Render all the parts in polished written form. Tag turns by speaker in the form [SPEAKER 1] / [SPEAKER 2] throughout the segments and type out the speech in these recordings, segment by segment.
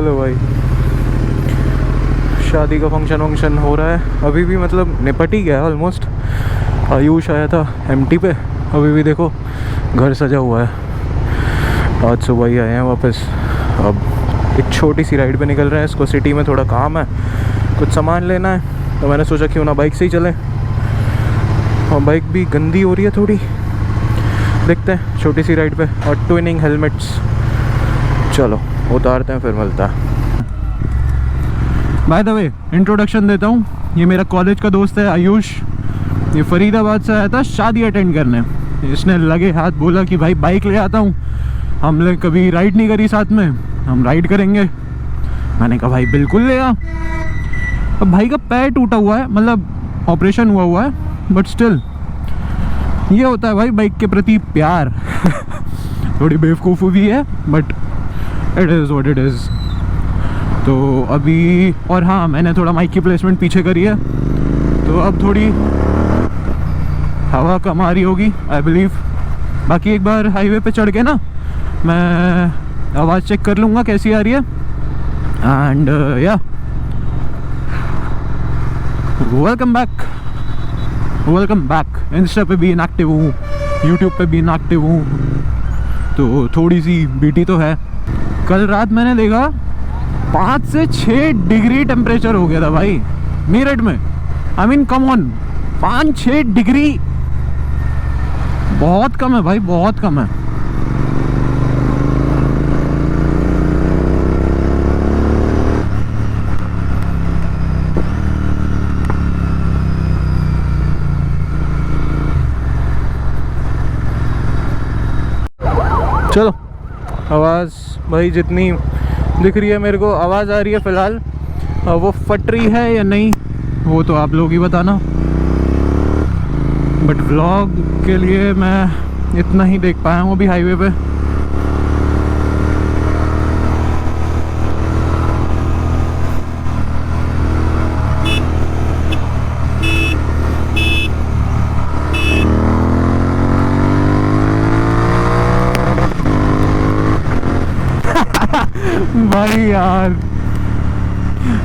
[SPEAKER 1] चलो भाई, शादी का फंक्शन हो रहा है अभी भी, मतलब निपट ही गया ऑलमोस्ट। आयुष आया था एमटी पे, अभी भी देखो घर सजा हुआ है। आज सुबह ही आए हैं वापस। अब एक छोटी सी राइड पे निकल रहे हैं, इसको सिटी में थोड़ा काम है, कुछ सामान लेना है, तो मैंने सोचा क्यों ना बाइक से ही चलें। और बाइक भी गंदी हो रही है थोड़ी, देखते हैं छोटी सी राइड पे। और ट्विनिंग हेलमेट्स, चलो उतारते हैं फिर मिलता है। बाय द वे इंट्रोडक्शन देता हूँ, ये मेरा कॉलेज का दोस्त है आयुष। ये फरीदाबाद से आया था शादी अटेंड करने। इसने लगे हाथ बोला कि भाई बाइक ले आता हूँ, हमने कभी राइड नहीं करी साथ में, हम राइड करेंगे। मैंने कहा भाई बिल्कुल ले आ। अब भाई का पैर टूटा हुआ है, मतलब ऑपरेशन हुआ है, बट स्टिल ये होता है भाई बाइक के प्रति प्यार। थोड़ी बेवकूफ़ी भी है, but it is what it is. तो अभी, और हाँ मैंने थोड़ा माइक की प्लेसमेंट पीछे करी है, तो अब थोड़ी हवा कम आ रही होगी आई बिलीव। बाकी एक बार हाईवे पे चढ़ के ना मैं आवाज़ चेक कर लूँगा कैसी आ रही है। एंड या वेलकम बैक। इंस्टा पे भी इनएक्टिव हूँ, यूट्यूब पे भी इनएक्टिव हूँ, तो थोड़ी सी बीटी तो है। कल रात मैंने देखा 5 से 6 डिग्री टेम्परेचर हो गया था भाई मेरठ में। I mean come on, 5-6 degree बहुत कम है भाई, बहुत कम है। चलो आवाज़ भाई जितनी दिख रही है मेरे को, आवाज़ आ रही है फ़िलहाल, वो फट रही है या नहीं वो तो आप लोग ही बताना। बट व्लॉग के लिए मैं इतना ही देख पाया हूँ अभी हाईवे पे। भाई यार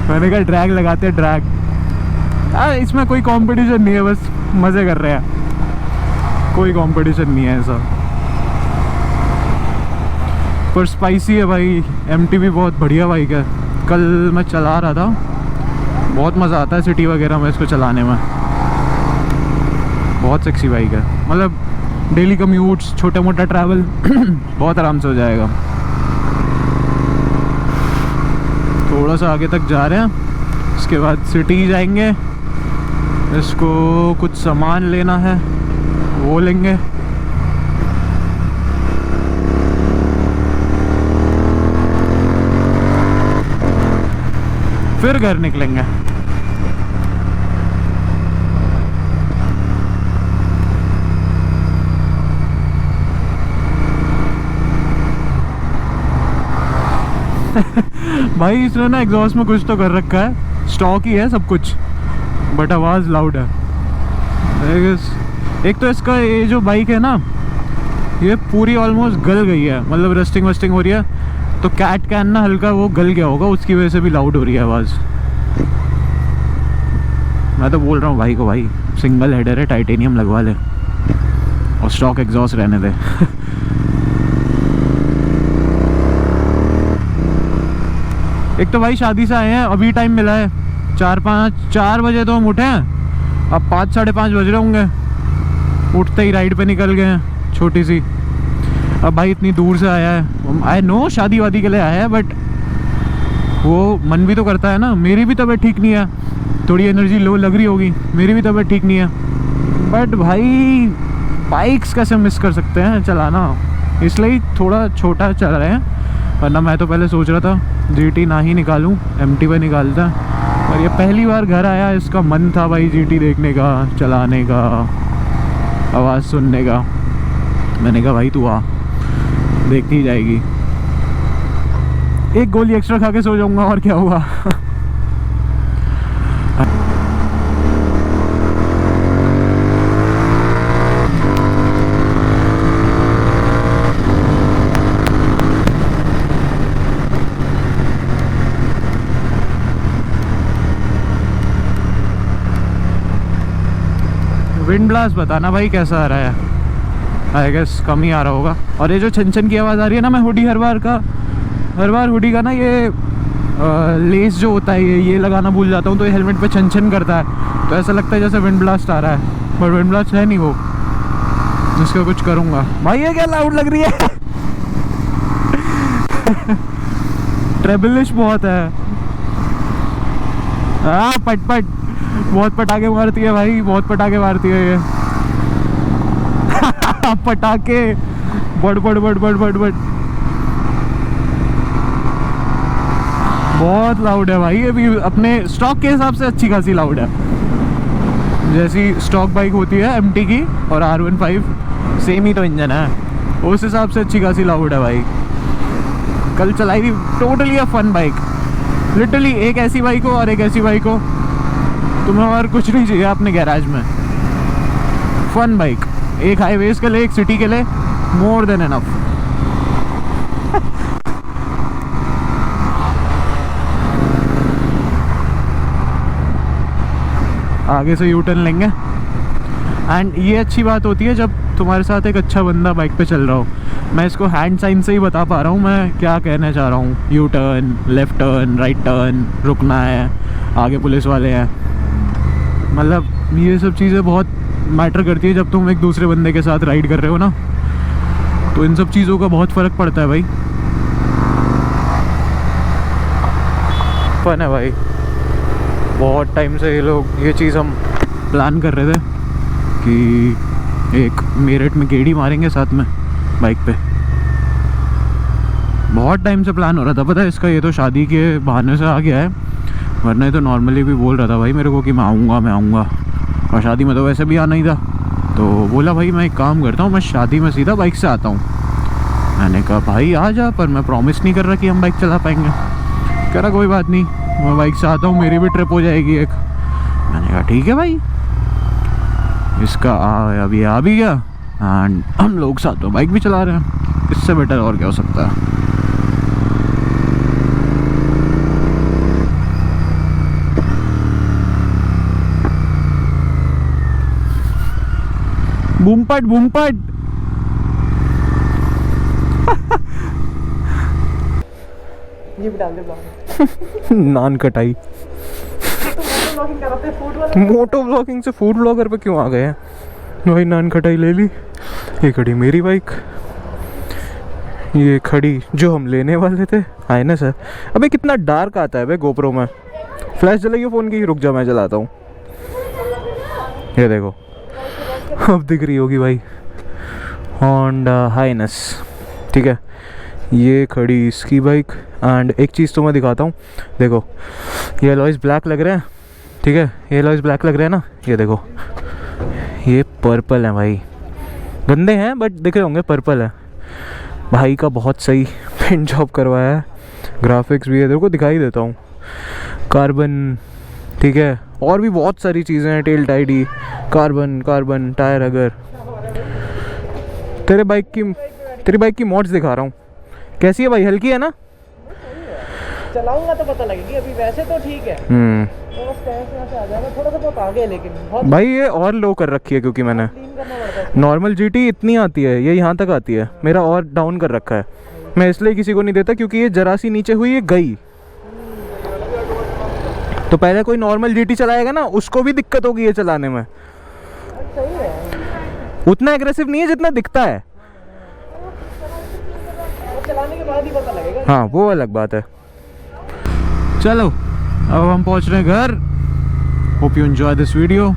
[SPEAKER 1] मैंने कहा ड्रैग लगाते, ड्रैग। इसमें कोई कंपटीशन नहीं है, बस मज़े कर रहे हैं, कोई कंपटीशन नहीं है ऐसा। पर स्पाइसी है भाई, एमटी भी बहुत बढ़िया बाइक है। कल मैं चला रहा था, बहुत मज़ा आता है सिटी वगैरह में इसको चलाने में, बहुत सेक्सी बाइक है। मतलब डेली कम्यूट्स, छोटा मोटा ट्रैवल बहुत आराम से हो जाएगा। थोड़ा सा आगे तक जा रहे हैं, इसके बाद सिटी जाएंगे, इसको कुछ सामान लेना है वो लेंगे। फिर घर निकलेंगे। भाई इसने ना एग्जॉस्ट में कुछ तो कर रखा है, स्टॉक ही है सब कुछ, बट आवाज़ लाउड है। एक तो इसका ये जो बाइक है ना, ये पूरी ऑलमोस्ट गल गई है, मतलब रस्टिंग वस्टिंग हो रही है, तो कैट कैन ना हल्का वो गल गया होगा, उसकी वजह से भी लाउड हो रही है आवाज़। मैं तो बोल रहा हूँ भाई को, भाई सिंगल हेडर है, टाइटेनियम लगवा ले और स्टॉक एग्जॉस्ट रहने दे। एक तो भाई शादी से आए हैं, अभी टाइम मिला है 4 बजे तो हम उठे हैं, अब 5 साढ़े 5 बज रहे होंगे, उठते ही राइड पे निकल गए हैं छोटी सी। अब भाई इतनी दूर से आया है, आई नो शादी वादी के लिए आया है, बट वो मन भी तो करता है ना। मेरी भी तबीयत ठीक नहीं है, थोड़ी एनर्जी लो लग रही होगी, मेरी भी तबीयत ठीक नहीं है, बट भाई बाइक्स कैसे मिस कर सकते हैं चलाना, इसलिए थोड़ा छोटा चल रहे हैं। वरना मैं तो पहले सोच रहा था जीटी ना ही निकालूं, एमटी पे निकालता। और ये पहली बार घर आया, इसका मन था भाई जीटी देखने का, चलाने का, आवाज़ सुनने का। मैंने कहा भाई तू आ, देखती ही जाएगी। एक गोली एक्स्ट्रा खा के सो जाऊंगा और क्या हुआ। विंड ब्लास्ट बताना भाई कैसा आ रहा है। आई गेस कम ही आ रहा होगा। और ये जो छन छन की आवाज़ आ रही है ना, मैं हुडी हर बार हुडी का ना ये लेस जो होता है ये लगाना भूल जाता हूँ, तो ये हेलमेट पे छन छन करता है, तो ऐसा लगता है जैसे विंड ब्लास्ट आ रहा है, पर विंड ब्लास्ट है नहीं वो। इसका कुछ करूँगा भाई। ये क्या लाउड लग रही है ट्रेबलिश बहुत है। हाँ पट बहुत पटाखे मारती है भाई, बहुत पटाखे मारती है ये पटाखे बड़ बहुत लाउड है भाई। ये भी अपने स्टॉक के हिसाब से अच्छी खासी लाउड है। जैसी स्टॉक बाइक होती है एमटी की और R15 सेम ही तो इंजन है, उस हिसाब से अच्छी खासी लाउड है भाई। कल चलाई थी, totally a fun bike, literally एक ऐसी बाइक हो और एक ऐसी बाइक हो, तुम्हें और कुछ नहीं चाहिए अपने गैराज में। फन बाइक, एक हाईवेज के लिए, एक सिटी के लिए, मोर देन एनफ। आगे से यू टर्न लेंगे। एंड ये अच्छी बात होती है जब तुम्हारे साथ एक अच्छा बंदा बाइक पे चल रहा हो। मैं इसको हैंड साइन से ही बता पा रहा हूँ मैं क्या कहना चाह रहा हूँ। U turn, left turn, right turn, रुकना है, आगे पुलिस वाले हैं, मतलब ये सब चीज़ें बहुत मैटर करती है जब तुम एक दूसरे बंदे के साथ राइड कर रहे हो ना, तो इन सब चीज़ों का बहुत फ़र्क पड़ता है भाई। फन है भाई। बहुत टाइम से ये चीज़ हम प्लान कर रहे थे कि एक मेरठ में गेड़ी मारेंगे साथ में बाइक पे। बहुत टाइम से प्लान हो रहा था, पता है इसका। ये तो शादी के बहाने से आ गया है, वरना तो नॉर्मली भी बोल रहा था भाई मेरे को कि मैं आऊँगा, और शादी में तो वैसे भी आना ही था। तो बोला भाई मैं एक काम करता हूँ, मैं शादी में सीधा बाइक से आता हूँ। मैंने कहा भाई आ जा, पर मैं प्रॉमिस नहीं कर रहा कि हम बाइक चला पाएंगे। कह रहा कोई बात नहीं, मैं बाइक से आता हूँ, मेरी भी ट्रिप हो जाएगी एक। मैंने कहा ठीक है भाई। इसका अभी आ भी गया एंड हम लोग साथ तो बाइक भी चला रहे हैं, इससे बेटर और क्या हो सकता है। बूमपट
[SPEAKER 2] ये भी डाल दे
[SPEAKER 1] नान कटाई। मोटो ब्लॉगिंग से फूड ब्लॉगर पे क्यों आ गए हैं भाई? नान कटाई ले ली। ये खड़ी मेरी बाइक, ये खड़ी जो हम लेने वाले थे। आए ना सर, अबे कितना डार्क आता है भाई गोप्रो में। फ्लैश जलाइए फ़ोन की, रुक जा मैं जलाता हूँ। ये देखो अब दिख रही होगी भाई, होंडा हाइनस, ठीक है। ये खड़ी इसकी बाइक। एंड एक चीज़ तो मैं दिखाता हूँ, देखो ये अलॉयज़ ब्लैक लग रहे हैं, ठीक है। ये अलॉयज़ ब्लैक लग रहे हैं ना, ये देखो ये पर्पल है भाई। गंदे हैं बट दिख रहे होंगे, पर्पल है भाई का। बहुत सही पेंट जॉब करवाया है, ग्राफिक्स भी है, देखो दिखाई देता हूँ। कार्बन, ठीक है। और भी बहुत सारी चीज़ें हैं, टेल टाइडी, कार्बन टायर। अगर तेरी बाइक की मॉड्स दिखा रहा हूँ, कैसी है भाई? हल्की है ना?
[SPEAKER 2] चलाऊंगा तो पता लगेगी, अभी वैसे तो ठीक है। थोड़ा से आ जाएगा, थोड़ा सा बहुत आगे है, लेकिन बहुत
[SPEAKER 1] भाई ये और लो कर रखी है क्योंकि मैंने नॉर्मल जीटी इतनी आती है, ये यहाँ तक आती है, मेरा और डाउन कर रखा है। मैं इसलिए किसी को नहीं देता क्योंकि ये जरा सी नीचे हुई, ये गई। तो पहले कोई नॉर्मल जीटी चलाएगा ना, उसको भी दिक्कत होगी ये चलाने में।
[SPEAKER 2] सही है,
[SPEAKER 1] उतना एग्रेसिव नहीं है जितना दिखता है,
[SPEAKER 2] चलाने के बाद ही पता लगेगा।
[SPEAKER 1] हाँ वो अलग बात है। चलो अब हम पहुंच रहे हैं घर। Hope you enjoy this video.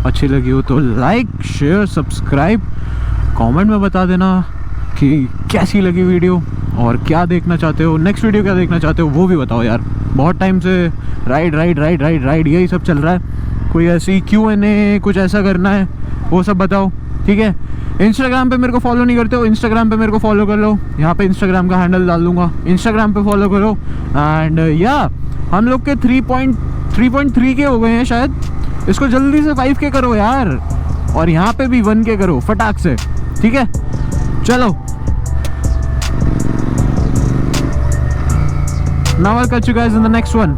[SPEAKER 1] अच्छी लगी हो तो लाइक, शेयर, सब्सक्राइब। कमेंट में बता देना कि कैसी लगी वीडियो और क्या देखना चाहते हो, नेक्स्ट वीडियो क्या देखना चाहते हो वो भी बताओ यार। बहुत टाइम से राइड यही सब चल रहा है। कोई ऐसी Q&A कुछ ऐसा करना है वो सब बताओ, ठीक है। इंस्टाग्राम पे मेरे को फॉलो नहीं करते हो, इंस्टाग्राम पे मेरे को फॉलो कर लो। यहाँ पे इंस्टाग्राम का हैंडल डाल दूंगा, इंस्टाग्राम पे फॉलो करो। एंड या हम लोग के 3.3 के हो गए हैं शायद, इसको जल्दी से 5 के करो यार। और यहाँ पे भी 1 के करो फटाक से, ठीक है। चलो now I'll catch you guys in the next one.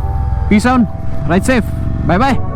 [SPEAKER 1] Peace out, ride safe, bye bye.